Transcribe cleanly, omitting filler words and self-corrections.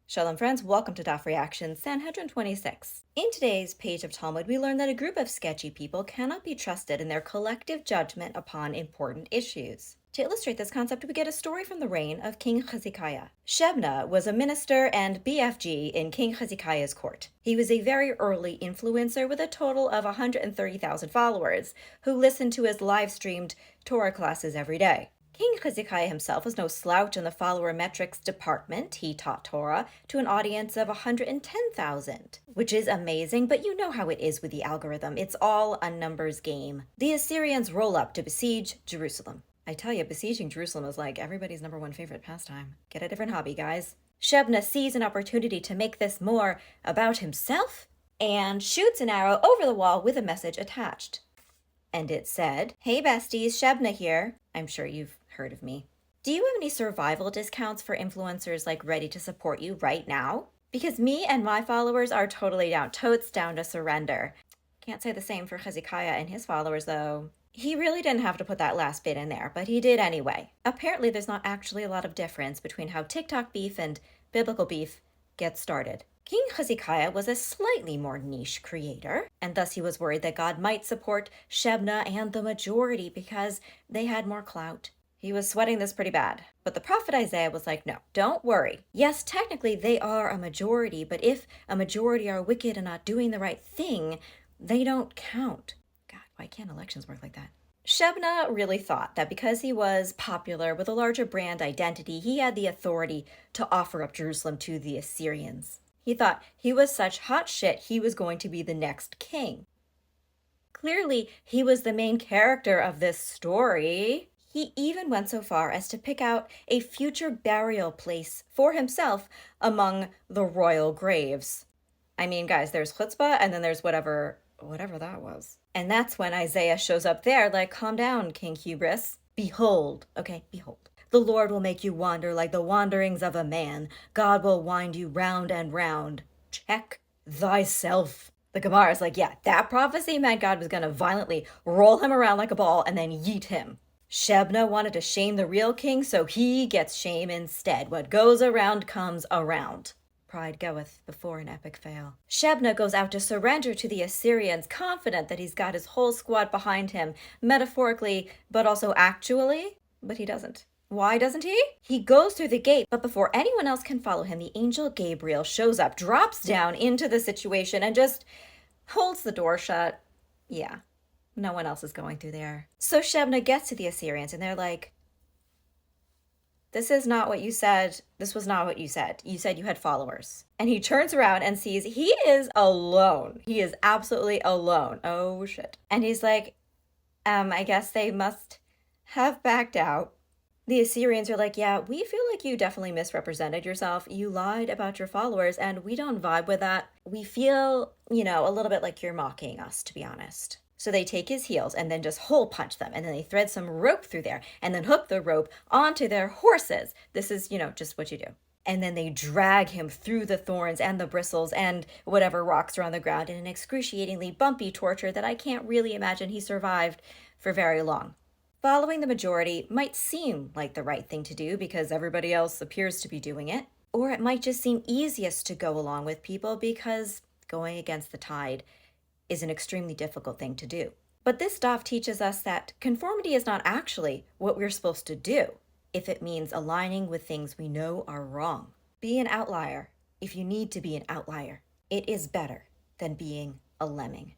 Shalom friends, welcome to Daf Reaction, Sanhedrin 26. In today's page of Talmud, we learn that a group of sketchy people cannot be trusted in their collective judgment upon important issues. To illustrate this concept, we get a story from the reign of King Hezekiah. Shebna was a minister and BFG in King Hezekiah's court. He was a very early influencer with a total of 130,000 followers who listened to his live-streamed Torah classes every day. King Hezekiah himself was no slouch in the follower metrics department. He taught Torah to an audience of 110,000, which is amazing, but you know how it is with the algorithm. It's all a numbers game. The Assyrians roll up to besiege Jerusalem. I tell you, besieging Jerusalem is like everybody's number one favorite pastime. Get a different hobby, guys. Shebna sees an opportunity to make this more about himself and shoots an arrow over the wall with a message attached. And it said, "Hey besties, Shebna here. I'm sure you've heard of me. Do you have any survival discounts for influencers like ready to support you right now? Because me and my followers are totally down, totes down to surrender." Can't say the same for Hezekiah and his followers though. He really didn't have to put that last bit in there, but he did anyway. Apparently there's not actually a lot of difference between how TikTok beef and biblical beef gets started. King Hezekiah was a slightly more niche creator, and thus he was worried that God might support Shebna and the majority because they had more clout. He was sweating this pretty bad. But the prophet Isaiah was like, no, don't worry. Yes, technically they are a majority, but if a majority are wicked and not doing the right thing, they don't count. God, why can't elections work like that? Shebna really thought that because he was popular with a larger brand identity, he had the authority to offer up Jerusalem to the Assyrians. He thought he was such hot shit he was going to be the next king. Clearly, he was the main character of this story. He even went so far as to pick out a future burial place for himself among the royal graves. I mean, guys, there's chutzpah and then there's whatever that was. And that's when Isaiah shows up there like, calm down, King Hubris. Behold, okay, behold. The Lord will make you wander like the wanderings of a man. God will wind you round and round. Check thyself. The Gemara is like, yeah, that prophecy meant God was going to violently roll him around like a ball and then yeet him. Shebna wanted to shame the real king, so he gets shame instead. What goes around comes around. Pride goeth before an epic fail. Shebna goes out to surrender to the Assyrians, confident that he's got his whole squad behind him, metaphorically, but also actually. But he doesn't. Why doesn't he? He goes through the gate, but before anyone else can follow him, the angel Gabriel shows up, drops down into the situation, and just holds the door shut. Yeah. No one else is going through there. So Shebna gets to the Assyrians and they're like, this is not what you said. This was not what you said. You said you had followers. And he turns around and sees he is alone. He is absolutely alone. Oh shit. And he's like, I guess they must have backed out. The Assyrians are like, yeah, we feel like you definitely misrepresented yourself. You lied about your followers and we don't vibe with that. We feel, a little bit like you're mocking us, to be honest. So they take his heels and then just hole punch them. And then they thread some rope through there and then hook the rope onto their horses. This is, just what you do. And then they drag him through the thorns and the bristles and whatever rocks are on the ground in an excruciatingly bumpy torture that I can't really imagine he survived for very long. Following the majority might seem like the right thing to do because everybody else appears to be doing it. Or it might just seem easiest to go along with people because going against the tide is an extremely difficult thing to do. But this daf teaches us that conformity is not actually what we're supposed to do if it means aligning with things we know are wrong. Be an outlier if you need to be an outlier. It is better than being a lemming.